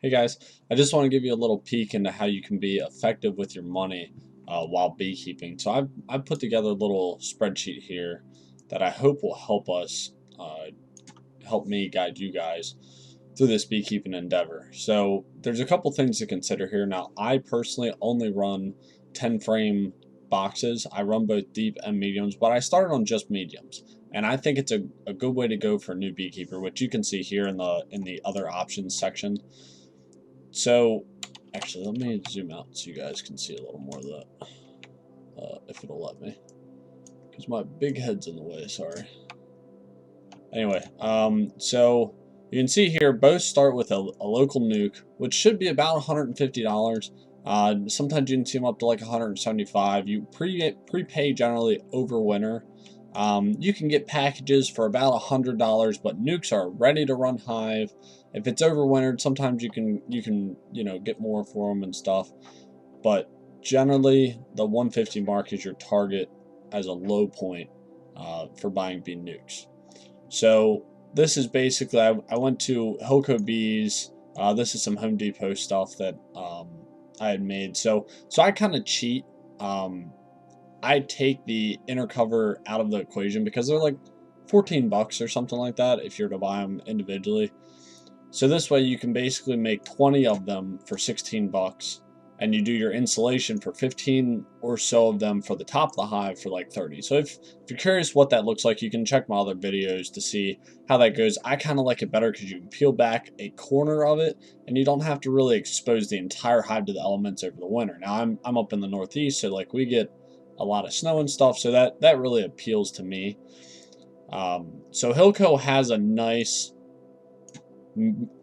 Hey guys, I just want to give you a little peek into how you can be effective with your money while beekeeping. So I've put together a little spreadsheet here that I hope will help us, help me guide you guys through this beekeeping endeavor. So there's a couple things to consider here. Now, I personally only run 10 frame boxes. I run both deep and mediums, but I started on just mediums. And I think it's a good way to go for a new beekeeper, which you can see here in the other options section. So, actually, let me zoom out so you guys can see a little more of that, if it'll let me. Because my big head's in the way, sorry. Anyway, so you can see here, both start with a local nuke, which should be about $150. Sometimes you can see them up to like $175. You prepay generally over winter. You can get packages for about $100, but nukes are ready to run hive. If it's overwintered, sometimes you can get more for them and stuff. But generally, the 150 mark is your target as a low point for buying bee nukes. So this is basically I went to Lorob Bees. This is some Home Depot stuff that I had made. So I kind of cheat. I take the inner cover out of the equation because they're like 14 bucks or something like that if you're to buy them individually. So this way you can basically make 20 of them for 16 bucks, and you do your insulation for 15 or so of them for the top of the hive for like 30. So if you're curious what that looks like, you can check my other videos to see how that goes. I kind of like it better because you can peel back a corner of it and you don't have to really expose the entire hive to the elements over the winter. Now I'm up in the Northeast, so like we get a lot of snow and stuff, so that really appeals to me. So Hilco has a nice,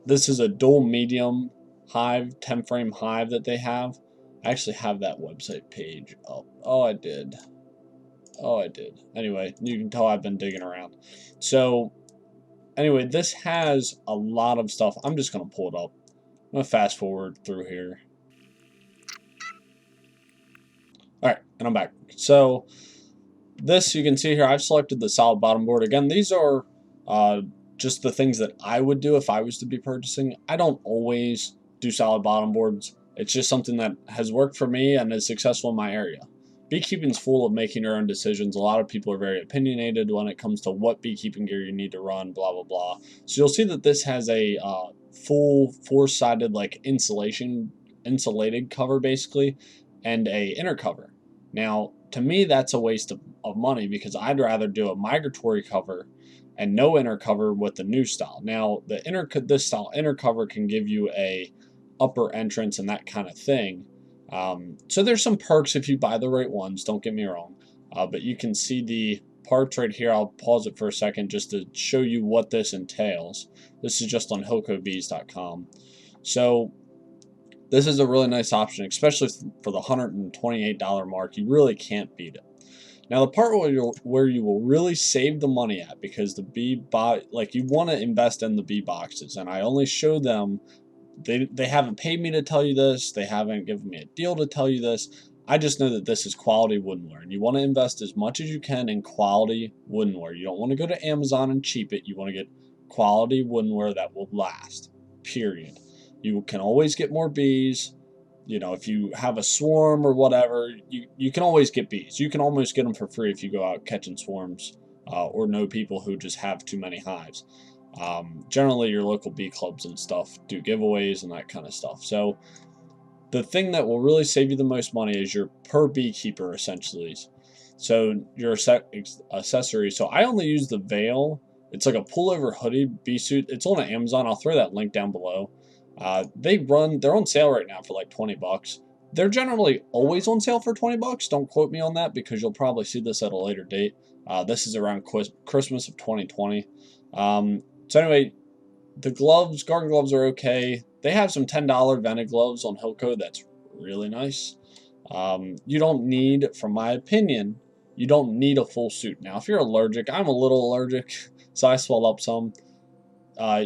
this is a dual medium hive, 10 frame hive that they have. I actually have that website page up. Oh, I did. Anyway, you can tell I've been digging around. So anyway, this has a lot of stuff. I'm just going to pull it up. I'm going to fast forward through here. All right, and I'm back. So this, you can see here, I've selected the solid bottom board. Again, these are just the things that I would do if I was to be purchasing. I don't always do solid bottom boards. It's just something that has worked for me and is successful in my area. Beekeeping's full of making your own decisions. A lot of people are very opinionated when it comes to what beekeeping gear you need to run, blah, blah, blah. So you'll see that this has a full four-sided like insulated cover basically, and a inner cover. Now, to me, that's a waste of money because I'd rather do a migratory cover and no inner cover with the new style. Now, this style inner cover can give you a upper entrance and that kind of thing. So there's some perks if you buy the right ones, don't get me wrong. But you can see the parts right here. I'll pause it for a second just to show you what this entails. This is just on hilcobees.com. So this is a really nice option, especially for the $128 mark. You really can't beat it. Now, the part where you will really save the money at, because the you want to invest in the bee boxes, and I only show them. They haven't paid me to tell you this. They haven't given me a deal to tell you this. I just know that this is quality woodenware, and you want to invest as much as you can in quality woodenware. You don't want to go to Amazon and cheap it. You want to get quality woodenware that will last, period. You can always get more bees. You know, if you have a swarm or whatever, you can always get bees. You can almost get them for free if you go out catching swarms or know people who just have too many hives. Generally, your local bee clubs and stuff do giveaways and that kind of stuff. So the thing that will really save you the most money is your per beekeeper essentially. So your accessories. So I only use the veil. It's like a pullover hoodie bee suit. It's on Amazon. I'll throw that link down below. They're on sale right now for like 20 bucks. They're generally always on sale for 20 bucks. Don't quote me on that because you'll probably see this at a later date. This is around Christmas of 2020. So anyway, the gloves, garden gloves are okay. They have some $10 vented gloves on Hilco. That's really nice. You don't need, from my opinion, you don't need a full suit. Now, if you're allergic, I'm a little allergic, so I swell up some.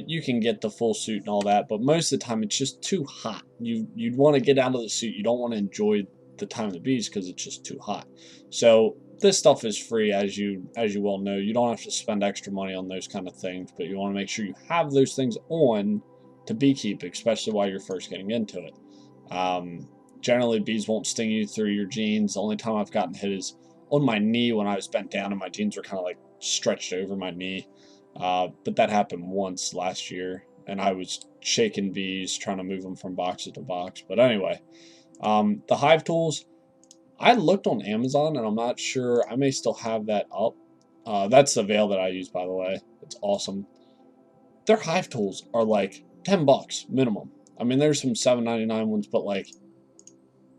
You can get the full suit and all that, but most of the time it's just too hot. You'd want to get out of the suit. You don't want to enjoy the time of the bees because it's just too hot. So this stuff is free, as you well know. You don't have to spend extra money on those kind of things, but you want to make sure you have those things on to beekeep, especially while you're first getting into it. Generally, bees won't sting you through your jeans. The only time I've gotten hit is on my knee when I was bent down and my jeans were kind of like stretched over my knee. But that happened once last year, and I was shaking bees trying to move them from box to box. But anyway, the hive tools, I looked on Amazon, and I'm not sure. I may still have that up. That's the veil that I use, by the way. It's awesome. Their hive tools are like $10 minimum. I mean, there's some $7.99 ones, but like,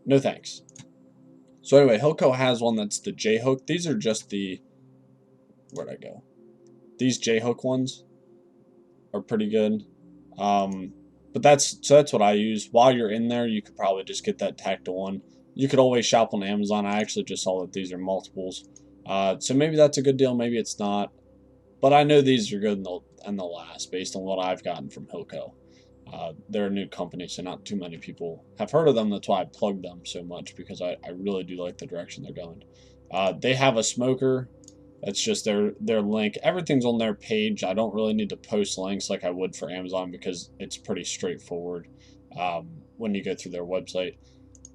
no thanks. So anyway, Hilco has one that's the J-hook. These are just the, where'd I go? These J-hook ones are pretty good. But that's what I use. While you're in there, you could probably just get that tactile one. You could always shop on Amazon. I actually just saw that these are multiples. So maybe that's a good deal, maybe it's not. But I know these are good and they'll last based on what I've gotten from Hilco. They're a new company, so not too many people have heard of them. That's why I plugged them so much, because I really do like the direction they're going. They have a smoker. That's just their link. Everything's on their page. I don't really need to post links like I would for Amazon, because it's pretty straightforward when you go through their website.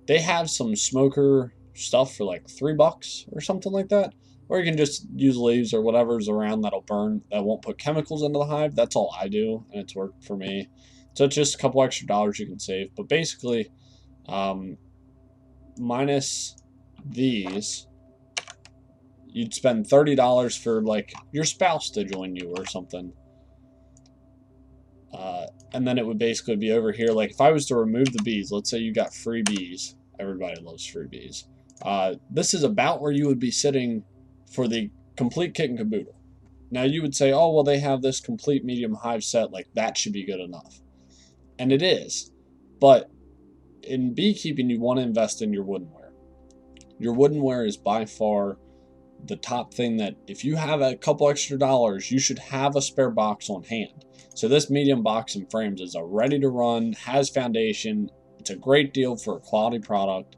They have some smoker stuff for like $3 or something like that. Or you can just use leaves or whatever's around that'll burn, that won't put chemicals into the hive. That's all I do, and it's worked for me. So it's just a couple extra dollars you can save. But basically, minus these, you'd spend $30 for like your spouse to join you or something. And then it would basically be over here. Like if I was to remove the bees, let's say you got free bees. Everybody loves free bees. This is about where you would be sitting for the complete kit and caboodle. Now you would say, oh, well, they have this complete medium hive set. Like that should be good enough. And it is. But in beekeeping, you want to invest in your woodenware. Your woodenware is by far the top thing that if you have a couple extra dollars, you should have a spare box on hand. So this medium box and frames is a ready to run, has foundation. It's a great deal for a quality product,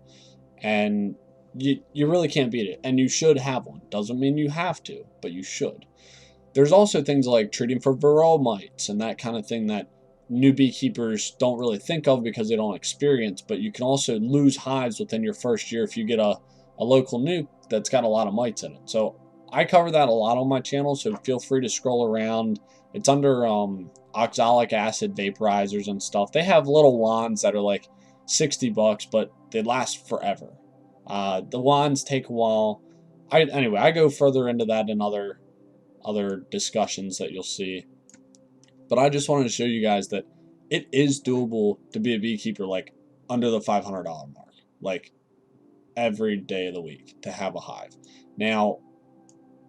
and you really can't beat it. And you should have one. Doesn't mean you have to, but you should. There's also things like treating for varroa mites and that kind of thing that new beekeepers don't really think of because they don't experience, but you can also lose hives within your first year if you get a local nuke that's got a lot of mites in it. So I cover that a lot on my channel, so feel free to scroll around. It's under oxalic acid vaporizers and stuff. They have little wands that are like $60, but they last forever. The wands take a while. Anyway, I go further into that in other discussions that you'll see. But I just wanted to show you guys that it is doable to be a beekeeper like under the $500 mark, like every day of the week to have a hive. Now,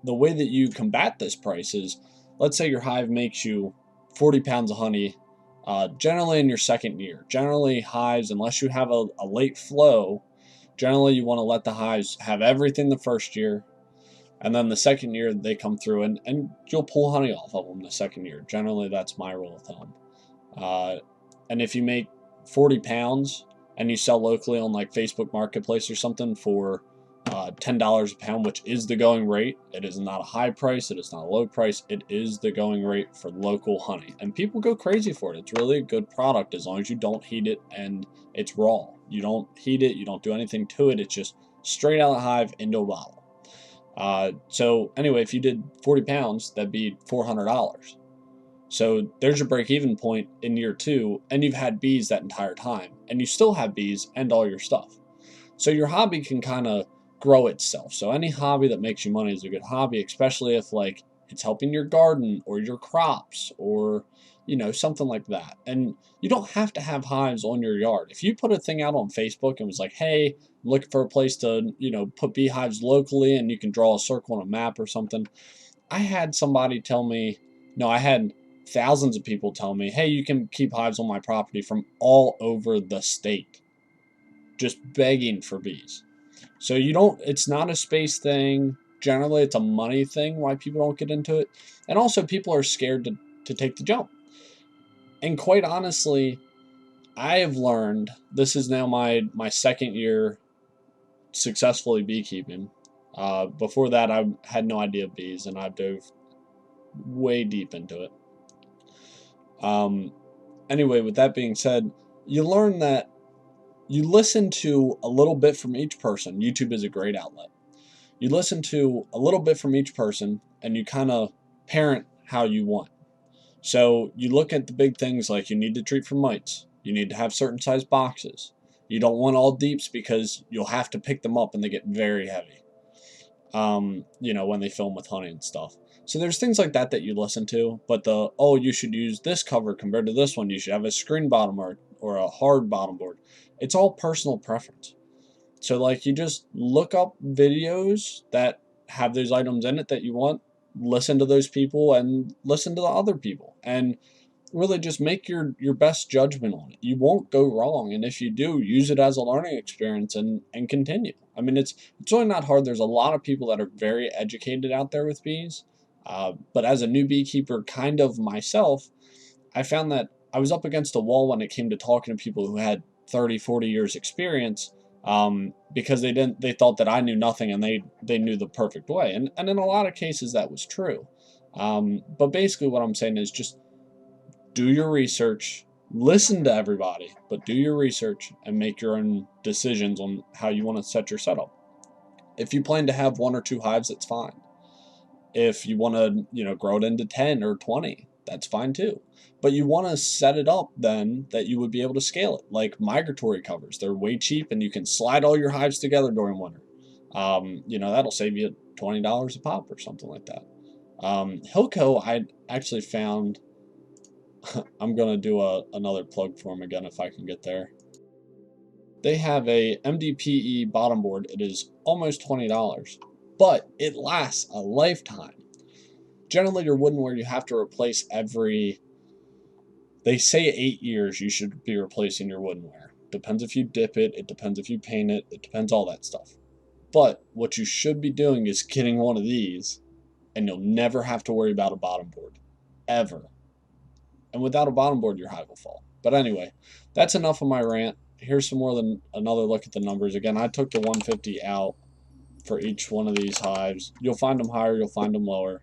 the way that you combat this price is, let's say your hive makes you 40 pounds of honey, generally in your second year. Generally, hives, unless you have a late flow, generally you want to let the hives have everything the first year. And then the second year, they come through and you'll pull honey off of them the second year. Generally, that's my rule of thumb. And if you make 40 pounds and you sell locally on like Facebook Marketplace or something for $10 a pound, which is the going rate. It is not a high price. It is not a low price. It is the going rate for local honey. And people go crazy for it. It's really a good product as long as you don't heat it and it's raw. You don't heat it. You don't do anything to it. It's just straight out of the hive into a bottle. So anyway, if you did 40 pounds, that'd be $400. So there's your break-even point in year 2, and you've had bees that entire time, and you still have bees and all your stuff. So your hobby can kind of grow itself. So any hobby that makes you money is a good hobby, especially if like it's helping your garden or your crops or something like that. And you don't have to have hives on your yard. If you put a thing out on Facebook and was like, hey, I'm looking for a place to put beehives locally, and you can draw a circle on a map or something. I had somebody tell me, no, I had thousands of people tell me, hey, you can keep hives on my property from all over the state, just begging for bees. So it's not a space thing. Generally, it's a money thing why people don't get into it. And also people are scared to take the jump. And quite honestly, I have learned, this is now my second year successfully beekeeping. Before that, I had no idea of bees, and I dove way deep into it. And anyway, with that being said, you learn that you listen to a little bit from each person. YouTube is a great outlet. You listen to a little bit from each person and you kind of parent how you want. So you look at the big things like you need to treat for mites. You need to have certain size boxes. You don't want all deeps because you'll have to pick them up and they get very heavy. When they film with honey and stuff. So there's things like that that you listen to, but you should use this cover compared to this one. You should have a screen bottom or a hard bottom board. It's all personal preference. So like you just look up videos that have those items in it that you want, listen to those people and listen to the other people and really just make your best judgment on it. You won't go wrong, and if you do, use it as a learning experience and continue. I mean, it's really not hard. There's a lot of people that are very educated out there with bees, but as a new beekeeper, kind of myself, I found that I was up against a wall when it came to talking to people who had 30, 40 years experience, because they thought that I knew nothing and they knew the perfect way, and in a lot of cases that was true. But basically, what I'm saying is just do your research, listen to everybody, but do your research and make your own decisions on how you want to set your setup. If you plan to have 1 or 2 hives, that's fine. If you want to, grow it into 10 or 20, that's fine too. But you want to set it up then that you would be able to scale it, like migratory covers. They're way cheap and you can slide all your hives together during winter. That'll save you $20 a pop or something like that. Hilco, I actually found. I'm gonna do another plug for them again if I can get there. They have a MDPE bottom board. It is almost $20, but it lasts a lifetime. Generally, your woodenware you have to replace they say 8 years you should be replacing your woodenware. Depends if you dip it, it depends if you paint it, it depends all that stuff. But what you should be doing is getting one of these, and you'll never have to worry about a bottom board, ever. And without a bottom board, your hive will fall. But anyway, that's enough of my rant. Here's some more than another look at the numbers. Again, I took the 150 out for each one of these hives. You'll find them higher, you'll find them lower.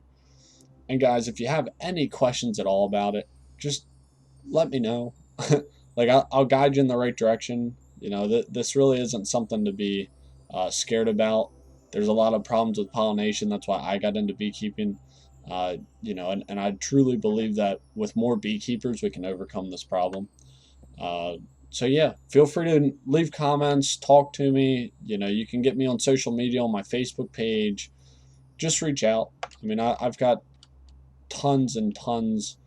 And guys, if you have any questions at all about it, just let me know. Like I'll guide you in the right direction. This really isn't something to be scared about. There's a lot of problems with pollination. That's why I got into beekeeping. And I truly believe that with more beekeepers, we can overcome this problem. So yeah, feel free to leave comments, talk to me. You can get me on social media, on my Facebook page. Just reach out. I mean, I've got tons and tons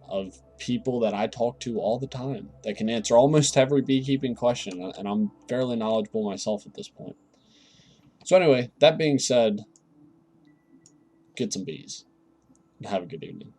of people that I talk to all the time that can answer almost every beekeeping question, and I'm fairly knowledgeable myself at this point. So anyway, that being said, get some bees and have a good evening.